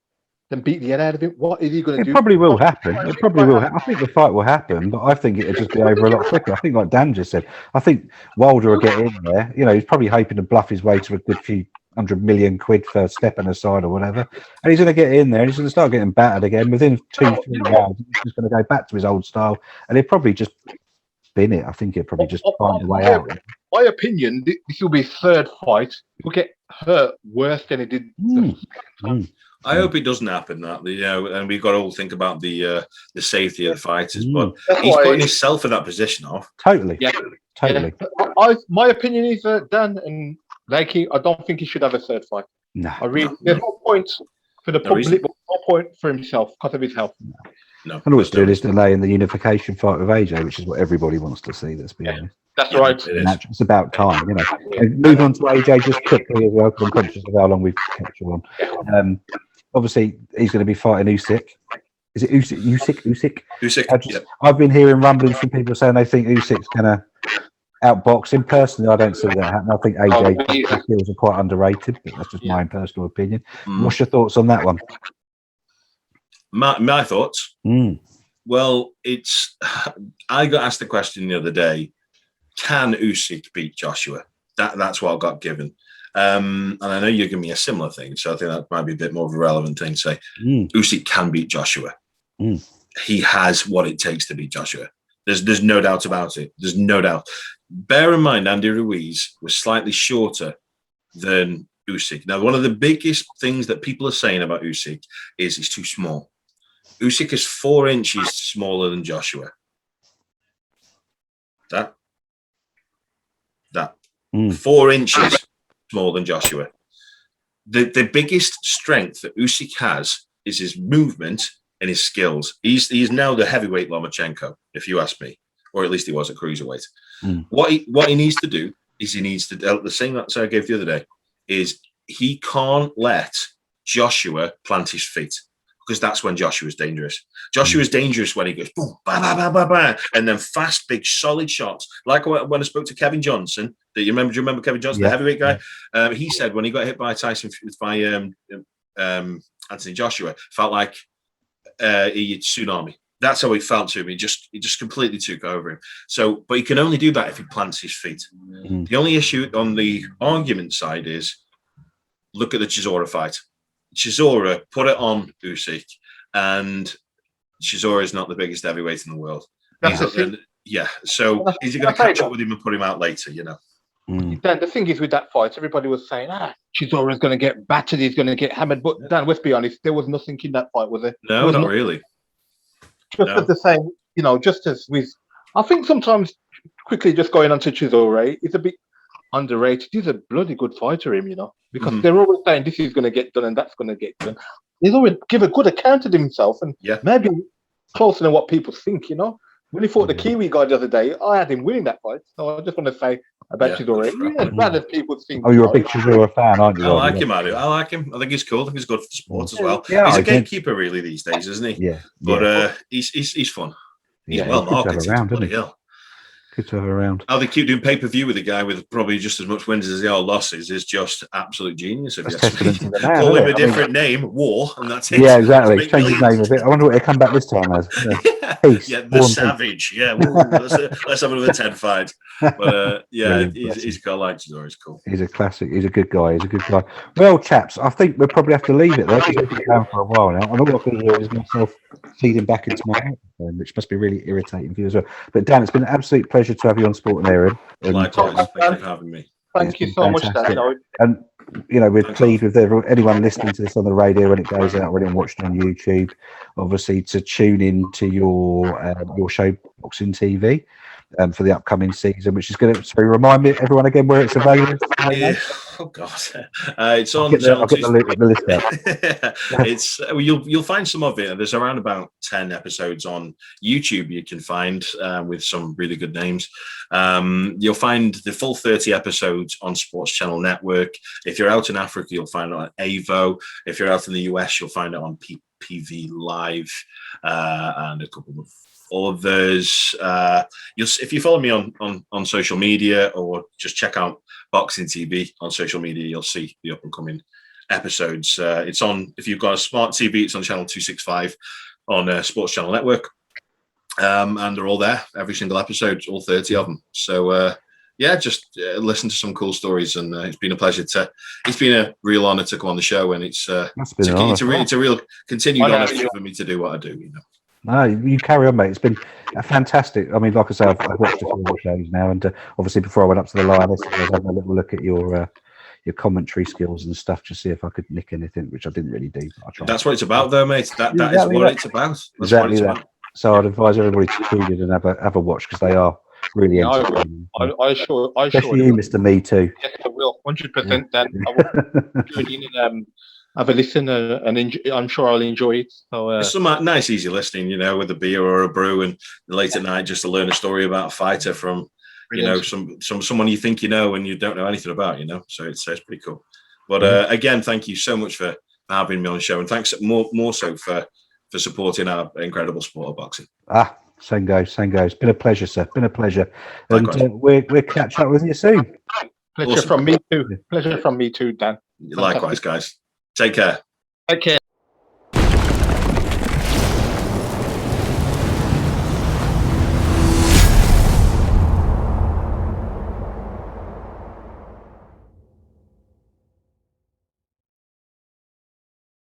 then beat the head out of him. What is he going to do? It probably will happen. It probably will. I think the fight will happen, but I think it'll just be over a lot quicker. I think, like Dan just said, I think Wilder will get in there. You know, he's probably hoping to bluff his way to a good few £100 million for stepping aside or whatever. And he's going to get in there and he's going to start getting battered again. Within 2-3 rounds, he's just going to go back to his old style. And he'll probably just bin it. I think he'll probably just find a way out. My opinion, this will be his third fight. He'll get hurt worse than he did the second time. I hope it doesn't happen. That, you know, and we've got to all think about the safety of the fighters. But he's putting himself in that position off. Totally. Yeah. Totally. Yeah. My opinion is Dan and Lakey, I don't think he should have a third fight. No. There's no point for the public, but no point for himself because of his health. No. And all it's doing is delaying the unification fight with AJ, which is what everybody wants to see. Let's be honest. That's right. It's about time, you know. And move on to AJ just quickly as well, because I'm conscious of how long we've kept you on. Obviously, he's going to be fighting Usyk. Is it Usyk? Usyk. I've been hearing rumblings from people saying they think Usyk's going to outbox him. Personally, I don't see that happening. I think AJ skills are quite underrated, but that's just my own personal opinion. What's your thoughts on that one? My thoughts? Well, I got asked the question the other day, can Usyk beat Joshua? That's what I got given. And I know you're giving me a similar thing, so I think that might be a bit more of a relevant thing to say. Usyk can beat Joshua. He has what it takes to beat Joshua. There's no doubt about it. There's no doubt. Bear in mind, Andy Ruiz was slightly shorter than Usyk. Now, one of the biggest things that people are saying about Usyk is he's too small. Usyk is 4 inches smaller than Joshua. That 4 inches smaller than Joshua. The biggest strength that Usyk has is his movement and his skills. He's now the heavyweight Lomachenko, if you ask me, or at least he was at cruiserweight. What he needs to do is the same that I gave the other day is he can't let Joshua plant his feet, because that's when Joshua's dangerous. Joshua's dangerous when he goes boom, ba ba ba ba ba, and then fast, big, solid shots. Like when I spoke to Kevin Johnson, do you remember Kevin Johnson, the heavyweight guy? He said when he got hit by Tyson by Anthony Joshua, felt like he had tsunami. That's how he felt to him. He just completely took over him. So, but he can only do that if he plants his feet. The only issue on the argument side is look at the Chisora fight. Chisora put it on Usyk, and Chisora is not the biggest heavyweight in the world. So is he going to catch up with him and put him out later? You know. Dan, the thing is with that fight, everybody was saying, Chisora is going to get battered, he's going to get hammered. But Dan, let's be honest, there was nothing in that fight, was there? No, not really. As the same, you know, just as with, I think sometimes quickly just going on to Chisora, it's a bit underrated. He's a bloody good fighter, him, you know, because they're always saying this is going to get done and that's going to get done. He's always give a good account of himself, and maybe closer than what people think, you know. When he fought the Kiwi guy the other day, I had him winning that fight. So I just want to say about Chisora. As bad as people think. Oh, you're a big Chisora fan, aren't you? I like him, Adu. I like him. I think he's cool. I think he's good for sports as well. Yeah, he's a gatekeeper really these days, isn't he? Yeah. But he's fun. He's well marketed. Good to have around. How they keep doing pay-per-view with a guy with probably just as much wins as they are losses is just absolute genius. If you call him a different name, War, and that's it. Yeah, exactly. Change his name a bit. I wonder what he'll come back this time as. Peace. Yeah, the savage. Yeah, let's have another 10 fight. But yeah, he's got like stories. Cool. He's a classic. He's a good guy. He's a good guy. Well, chaps, I think we'll probably have to leave it there because we've been going for a while now. And all I can hear is myself feeding back into my microphone, which must be really irritating for you as well. But Dan, it's been an absolute pleasure to have you on Sport and Aaron. Likewise, thank you for having me. Thank you so much, Dan. And we're pleased with anyone listening to this on the radio when it goes out, or anyone watching on YouTube, obviously to tune in to your show, Boxing TV, for the upcoming season, which is going to remind me everyone again where it's available. Oh God, it's on. I'll get the list out. It's you'll find some of it. There's around about 10 episodes on YouTube you can find with some really good names. You'll find the full 30 episodes on Sports Channel Network. If you're out in Africa, you'll find it on AVO. If you're out in the US, you'll find it on PV Live and a couple of others. If you follow me on social media, or just check out Boxing TV on social media, you'll see the up and coming episodes. It's on, if you've got a smart TV, it's on channel 265 on Sports Channel Network, and they're all there, every single episode, all 30 of them. So just listen to some cool stories, and it's been a pleasure it's been a real honor to come on the show, and it's a real continued honor for me to do what I do. No, you carry on, mate. It's been fantastic. I mean, like I say, I've watched a few of the shows now, and obviously before I went up to the Lioness, I was having a little look at your commentary skills and stuff to see if I could nick anything, which I didn't really do. That's what it's about, though, mate. That is what it's about. Exactly that. So I'd advise everybody to tune in and have a watch, because they are really entertaining. I sure. Especially you, Mr. Me Too. Yes, I will. 100%. Dan, I will tune in and have a listen, and I'm sure I'll enjoy it. So it's some nice, easy listening, with a beer or a brew, and late at night just to learn a story about a fighter from, someone you think and you don't know anything about, So it's pretty cool. But again, thank you so much for having me on the show, and thanks more so for supporting our incredible sport of boxing. Same goes. Been a pleasure, sir. Been a pleasure. And we'll catch up with you soon. Pleasure from me too. Pleasure from me too, Dan. Likewise, guys. Take care. Take care.